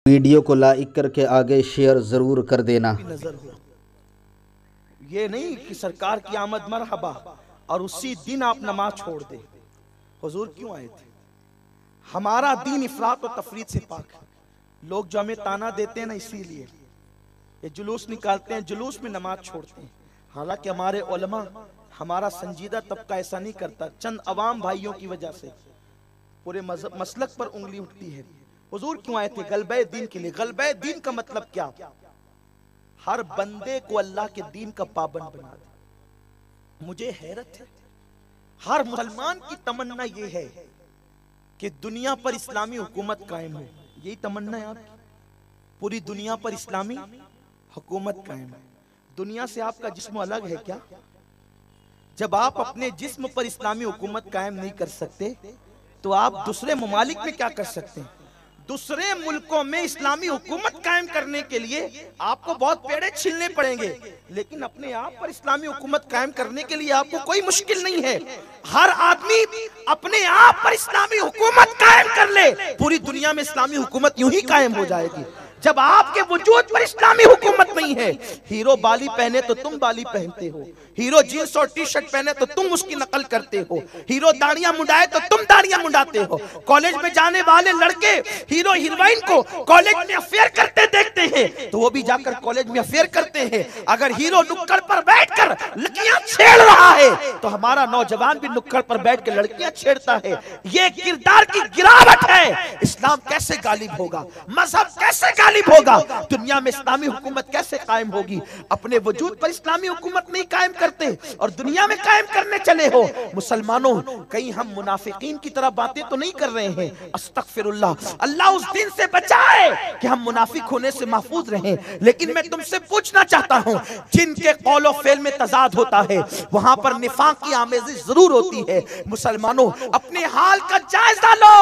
Video को like करके आगे शेयर ज़रूर कर देना। नजर हो, ये नहीं कि सरकार की आमद मरहबा और उसी दिन आप नमाज छोड़ दे। हुजूर क्यों आए थे? हमारा दीन इफरात और तफरीत से पाक है। लोग जो हमें ताना देते हैं ना, इसीलिए ये जुलूस निकालते हैं, जुलूस में नमाज छोड़ते हैं। हालांकि हमारे उलमा, हमारा संजीदा तबका ऐसा नहीं करता। चंद अवाम भाइयों की वजह से पूरे मसलक पर उंगली उठती है। हुजूर क्यों आए थे? गलबे दीन के लिए। गलबे दीन का मतलब क्या? हर बंदे को अल्लाह के दीन का पाबंद बना दे। मुझे हैरत है, हर मुसलमान की तमन्ना यह है कि दुनिया पर इस्लामी हुकूमत कायम हो। यही तमन्ना है आपकी? पूरी दुनिया पर इस्लामी हुकूमत कायम है। दुनिया से आपका जिस्म अलग है क्या? जब आप अपने जिस्म पर इस्लामी हुकूमत कायम नहीं कर सकते तो आप दूसरे ममालिक में क्या कर सकते हैं? दूसरे मुल्कों में इस्लामी हुकूमत कायम करने के लिए आपको बहुत पेड़े छिलने पड़ेंगे, लेकिन अपने आप पर इस्लामी हुकूमत कायम करने के लिए आपको कोई मुश्किल नहीं है। हर आदमी अपने आप पर इस्लामी हुकूमत कायम कर ले, पूरी दुनिया में इस्लामी हुकूमत यूं ही कायम हो जाएगी। जब आपके वजूद पर इस्लामी हुकूमत नहीं है, हीरो बाली पहने तो तुम बाली पहनते हो, हीरो जींस और टी शर्ट पहने तो तुम उसकी नकल करते हो, हीरो दाढ़ियां मुंडाए तो तुम दाढ़ियां मुंडाते हो। कॉलेज में जाने वाले लड़के हीरो हीरोइन को कॉलेज में अफेयर करते देखते हैं तो वो भी जाकर कॉलेज में अफेयर करते हैं। अगर हीरो नुक्कड़ पर बैठकर लड़कियां छेड़ रहा है तो हमारा नौजवान भी नुक्कड़ पर बैठ कर लड़कियां छेड़ता है। ये किरदार की गिरावट है। इस्लाम कैसे गालिब होगा? मजहब कैसे गालिब होगा? दुनिया में इस्लामी हुकूमत कैसे कायम होगी? अपने वजूद पर इस्लामी हुकूमत नहीं कायम करते और दुनिया में कायम करने चले हो। मुसलमानों, कहीं हम मुनाफिकीन की तरह बातें तो नहीं कर रहे हैं? अस्तगफिरुल्लाह, अल्लाह उस दिन से बचाए कि हम मुनाफिक होने से महफूज रहें। लेकिन मैं तुमसे पूछना चाहता हूं, जिनके कौल और फेल में तजाद होता है वहां पर निफाक की आमेज़ी जरूर होती है। मुसलमानों, अपने हाल का जायजा लो।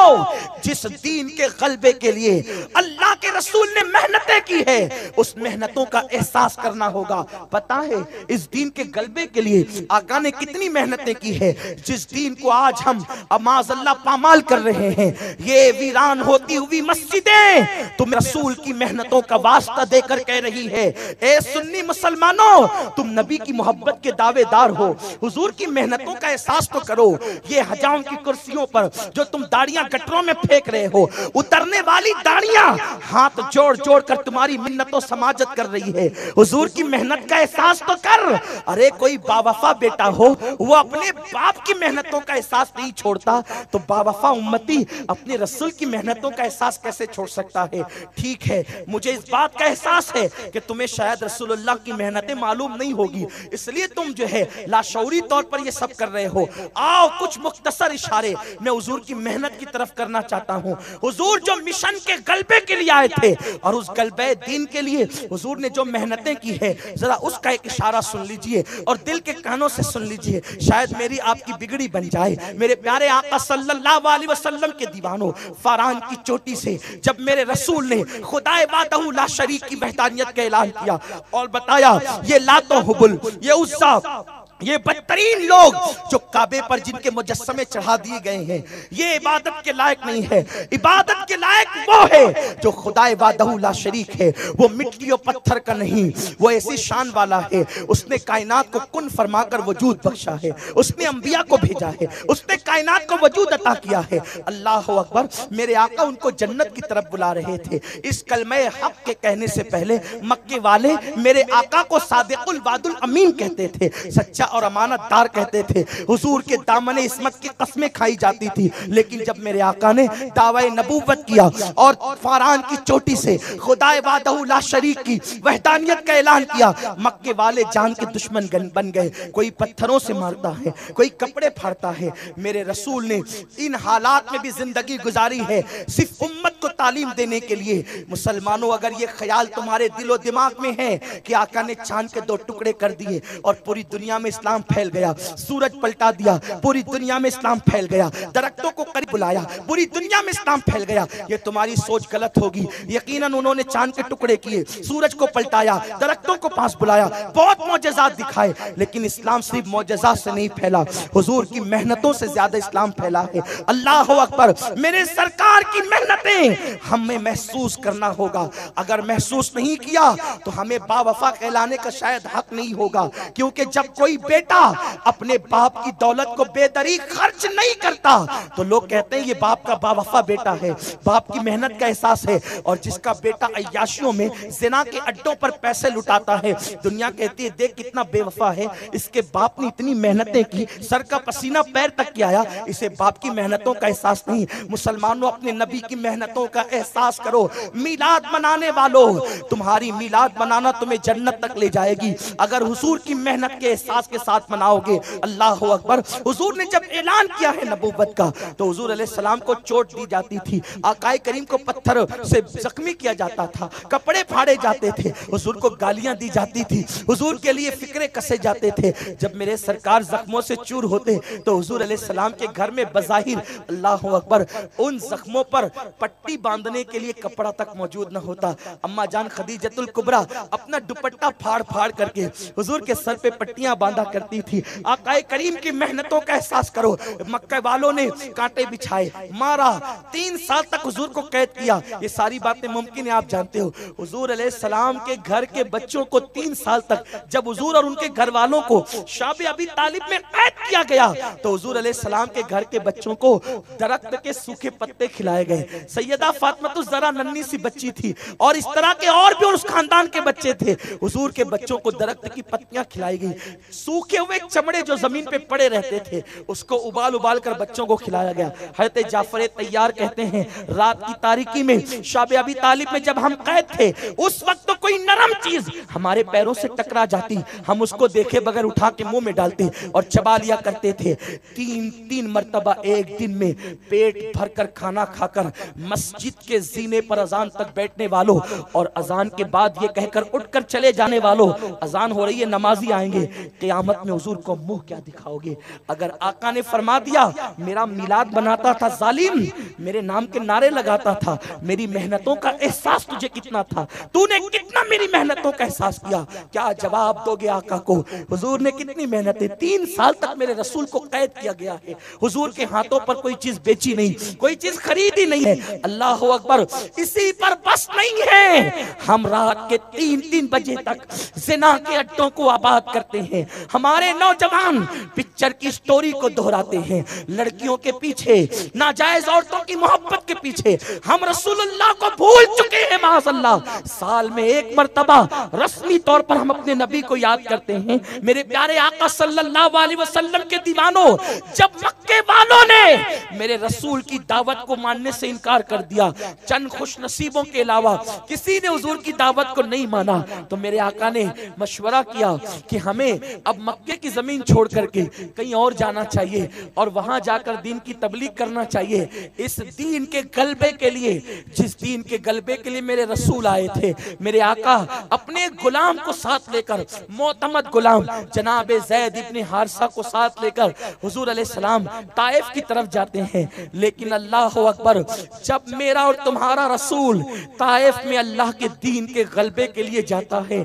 जिस दीन के गलबे के लिए अल्लाह के रसूल ने मेहनतें की है, उस मेहनतों का एहसास करना होगा। पता है इस दीन के गलबे के लिए आका ने कितनी मेहनतें की है? जिस दीन को आज हम माज़अल्लाह पामाल कर रहे हैं, ये वीरान होती हुई मस्जिदें तुम रसूल की मेहनतों का वास्ता देकर कह रही है। ए सुन्नी मुसलमानों, तुम नबी की मोहब्बत के दावेदार हो, हुजूर की मेहनतों का एहसास तो करो। ये हजाम की कुर्सियों पर जो तुम दाढ़ियां गटरों में फेंक रहे हो, उतरने वाली दाढ़ियां हाथ जोड़ जोड़ कर तुम्हारी मिन्नतों समाजत कर रही है। हुजूर की मेहनत का एहसास तो कर। अरे कोई बावफा बेटा हो, वो अपने बाप की मेहनतों का एहसास नहीं छोड़ता, तो बावफा उम्मती अपने रसूल की मेहनतों का एहसास कैसे छोड़ सकता है? ठीक है, मुझे इस बात का एहसास है कि तुम्हें शायद रसूलुल्लाह की मेहनतें मालूम नहीं होगी, इसलिए तुम जो है लाशऊरी तौर पर ये सब कर रहे हो। आओ कुछ मुख्तसर इशारे मैं हुजूर की मेहनत की तरफ करना चाहता हूँ। हुजूर जो मिशन के गलबे के लिए आए थे और उस गलबे दीन के लिए हुजूर ने जो मेहनतें की है, जरा उसका एक इशारा सुन लीजिए और दिल के कानों से सुन लीजिए, शायद मेरी आपकी बिगड़ी बन जाए। मेरे प्यारे आका सल्लल्लाहु अलैहि वसल्लम के दीवानों, फरान की चोटी से जब मेरे रसूल ने खुदाए वादहू ला शरीक की वहदानियत का ऐलान किया और बताया ये लातो हुबुल, ये उज़्ज़ा, ये बदतरीन लोग जो काबे पर जिनके मुजस्समे चढ़ा दिए गए हैं, ये इबादत के लायक नहीं है। इबादत के लायक वो है जो खुदाए वादहू ला शरीक है। वो मिट्टी और पत्थर का नहीं, वो ऐसी शान वाला है, उसने कायनात को कुन फरमाकर वजूद बख्शा है, उसने अंबिया को भेजा है, उसने कायनात को वजूद अता किया है। अल्लाह अकबर। मेरे आका उनको जन्नत की तरफ बुला रहे थे। इस कलमे हक के कहने से पहले मक्के वाले मेरे आका को सादिकुल वादुल अमीन कहते थे, सच्चा और अमानतदार कहते थे। हुजूर के दामने इस्मत की कस्में खाई जाती थी, लेकिन जब मेरे आका ने दावे नबूवत किया और फरान की चोटी से खुदाए वादहू ला शरीक की वहदानियत का ऐलान किया, मक्के वाले जान के दुश्मन बन गए। कोई पत्थरों से मारता है, कोई कपड़े फाड़ता है। मेरे रसूल ने इन हालात में भी जिंदगी गुजारी है सिर्फ उम्मत को तालीम देने के लिए। मुसलमानों, अगर ये ख्याल तुम्हारे दिलो दिमाग में है कि आका ने चांद के 2 टुकड़े कर दिए और पूरी दुनिया में इस्लाम फैल गया। सूरज पलटा दिया, पूरी दुनिया में इस्लाम फैल गया। दरख्तों को करीब बुलाया, पूरी दुनिया में इस्लाम फैल गया। ये तुम्हारी सोच गलत होगी। यकीनन उन्होंने चांद के टुकड़े किए, सूरज को पलटाया, दरख्तों को पास बुलाया, बहुत मौजज़ात दिखाए, लेकिन इस्लाम सिर्फ मौजज़ात से नहीं फैला, हुजूर की मेहनतों से ज्यादा इस्लाम फैला है। अल्लाह अकबर। मेरे सरकार की मेहनतें हमें महसूस करना होगा। अगर महसूस नहीं किया तो हमें बावफा कहलाने का शायद हक नहीं होगा, क्योंकि जब कोई बेटा अपने बाप की दौलत को बेदरीग खर्च नहीं करता तो लोग कहते हैं ये बाप का बावफा बेटा है, बाप की मेहनत का एहसास है। और जिसका बेटा अय्याशियों में जिना के अड्डों पर पैसे लुटाता है, दुनिया कहती है देख कितना बेवफा है, इसके बाप ने इतनी मेहनतें की, सर का पसीना पैर तक किया आया, इसे बाप की मेहनतों का एहसास नहीं। मुसलमानों अपने नबी की मेहनतों का एहसास करो। मिलाद मनाने वालों, तुम्हारी मिलाद मनाना तुम्हें जन्नत तक ले जाएगी अगर हुजूर की मेहनत के एहसास के साथ मनाओगे। अल्लाह अकबर। हुजूर ने जब ऐलान किया है नबूवत का तो हुजूर अलैहि सलाम को चोट दी जाती थी, आकाए करीम को पत्थर से जख्मी किया जाता था, कपड़े फाड़े जाते थे, हुजूर को गालियां दी जाती थी, हुजूर के लिए फिक्रे कसे जाते थे। जब मेरे सरकार जख्मों से चूर होते तो हुजूर अलैहि सलाम के घर में बज़ाहिर अल्लाह अकबर उन जख्मों पर पट्टी बांधने के लिए कपड़ा तक मौजूद न होता। अम्मा जान खदीजतुल कुबरा अपना दुपट्टा फाड़ फाड़ करके हुजूर के सर पे पट्टियां बांधा करती थी। आकाए करीम की मेहनतों का एहसास करो। मक्का वालों ने कांटे बिछाए, मारा, 3 साल तक हुजूर को कैद किया। ये सारी बातें मुमकिन है, आप जानते हो। हुजूर अलैहि सलाम के घर के बच्चों को 3 साल तक जब हुजूर और उनके घर वालों को शाबे अबी तालिब में कैद किया गया तो हुजूर अलैहि सलाम के घर के बच्चों को दरख्त के सूखे पत्ते खिलाए गए। सैयदा फातिमा जरा नन्ही सी बच्ची थी और इस तरह के और भी उस खानदान के बच्चे थे। हुजूर के बच्चों को दरख्त की पत्तियां खिलाई गई। सूखे हुए चमड़े जो जमीन पे पड़े रहते थे उसको उबाल उबाल कर बच्चों को खिलाया गया। हज़रत जाफर तैयार कहते हैं रात की तारीकी में शाबे अबी तालिब में जब हम कैद थे उस वक्त तो कोई नरम चीज हमारे पैरों से टकरा जाती, हम उसको देखे बगैर उठा के मुंह में डालते और चबा लिया करते थे। 3 मर्तबा एक दिन में पेट भरकर खाना खाकर मस्जिद के जीने पर अजान तक बैठने वालों और अजान के बाद ये कहकर उठकर चले जाने वालों, अजान हो रही है नमाजी आएंगे, क़यामत में हुजूर को मुंह क्या दिखाओगे। अगर आका ने फरमा दिया मेरा मिलाद बनाता था जालिम, मेरे नाम के नारे लगाता था, मेरी मेहनतों का एहसास तुझे कितना था, तूने कितना मेरी मेहनतों का एहसास किया, क्या जवाब दोगे आका को। हुजूर ने कितनी मेहनतें, 3 साल तक मेरे रसूल को कैद किया गया है, हुजूर के हाथों पर कोई चीज बेची नहीं, कोई चीज खरीदी नहीं है। अल्लाह अकबर। इसी पर बस नहीं है, हम रात के 3-3 बजे तक जिना के अड्डों को आबाद करते हैं। हमारे नौजवान पिक्चर की स्टोरी को दोहराते हैं, लड़कियों के पीछे, नाजायज औरतों की मोहब्बत के पीछे हम रसूलुल्लाह को भूल चुके हैं। माज़अल्लाह साल में 1 मर्तबा रस्मी तौर पर हम अपने नबी को याद करते हैं। मेरे प्यारे आका सल्लल्लाहु अलैहि वसल्लम के दीवानों, जब मक्के वालों ने मेरे रसूल की दावत को मानने से इनकार कर दिया, चंद खुश नसीबों के अलावा किसी ने हुजूर की दावत को नहीं माना, तो मेरे आका ने मशवरा किया कि हमें अब मक्के की जमीन छोड़ करके कहीं और जाना चाहिए और वहां जाकर दीन की तबलीग करना चाहिए। इस दीन के गलबे के लिए, जिस दीन के गलबे के लिए मेरे रसूल आए थे, मेरे आका अपने गुलाम को साथ लेकर, मोतमद गुलाम जनाब ज़ैद इब्न हारिसा को साथ लेकर हुजूर अलैहि सलाम ताइफ की तरफ जाते हैं। लेकिन अल्लाह अकबर, जब मेरा और तुम्हारा रसूल ताइफ में अल्लाह के दीन के गलबे के लिए जाता है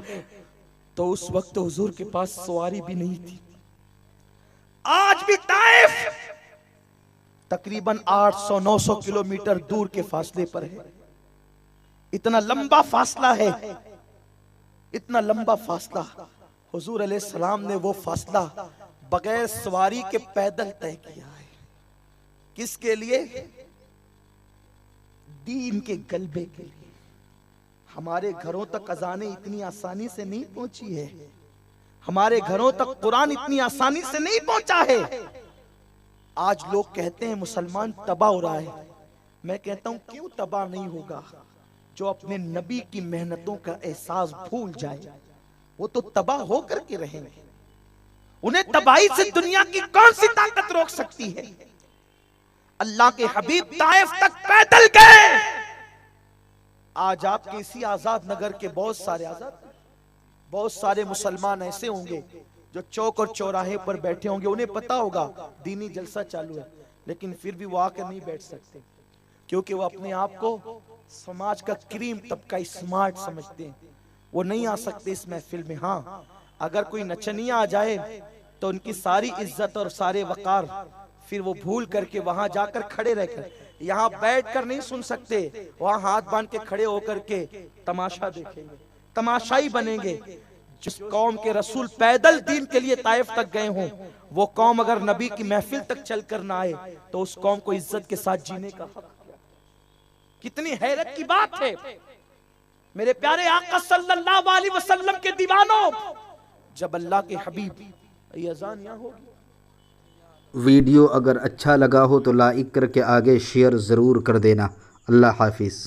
तो उस वक्त हुजूर के पास सवारी भी नहीं थी। आज भी ताइफ तकरीबन 800-900 किलोमीटर दूर के फासले पर है। इतना लंबा फासला है, इतना लंबा फासला। हुजूर अलैहि सलाम ने वो फासला बगैर सवारी के पैदल तय किया है। किसके लिए? दीन के गलबे के लिए। हमारे घरों तक अजानें इतनी आसानी से नहीं पहुंची है, हमारे घरों तक कुरान इतनी आसानी से नहीं पहुंचा है। आज लोग कहते हैं मुसलमान तबाह हो रहा है। मैं कहता हूं क्यों तबाह नहीं होगा? जो अपने नबी की मेहनतों का एहसास भूल जाए वो तो तबाह होकर के रहेंगे। उन्हें तबाही से दुनिया की कौन सी ताकत रोक सकती है? अल्लाह के हबीब ताइफ तक पैदल गए। आज आपके इसी आजाद नगर के बहुत सारे मुसलमान ऐसे होंगे जो चौक और चौराहे पर बैठे होंगे उन्हें पता होगा दीनी जलसा चालू है, लेकिन फिर भी वो आकर नहीं बैठ सकते, क्योंकि वो अपने आप को समाज का क्रीम तबका स्मार्ट समझते हैं। वो नहीं आ सकते इस महफिल में। हाँ, अगर कोई नचनिया आ जाए तो उनकी सारी इज्जत और सारे वकार फिर वो भूल करके वहां जाकर खड़े रहकर, यहाँ बैठकर नहीं सुन सकते, वहां हाथ बांध के खड़े होकर के तमाशा देखेंगे, तमाशाई बनेंगे। जिस कौम के रसूल पैदल दीन के लिए ताइफ तक गए हों, वो कौम अगर नबी की महफिल तक चल कर ना आए तो उस कौम को इज्जत के साथ जीने का हक क्या? कितनी हैरत की बात है मेरे प्यारे आका सल्लल्लाहु अलैहि वसल्लम के दीवानों, जब अल्लाह के हबीब ये अजान यहाँ होगी। वीडियो अगर अच्छा लगा हो तो लाइक करके आगे शेयर ज़रूर कर देना। अल्लाह हाफिज़।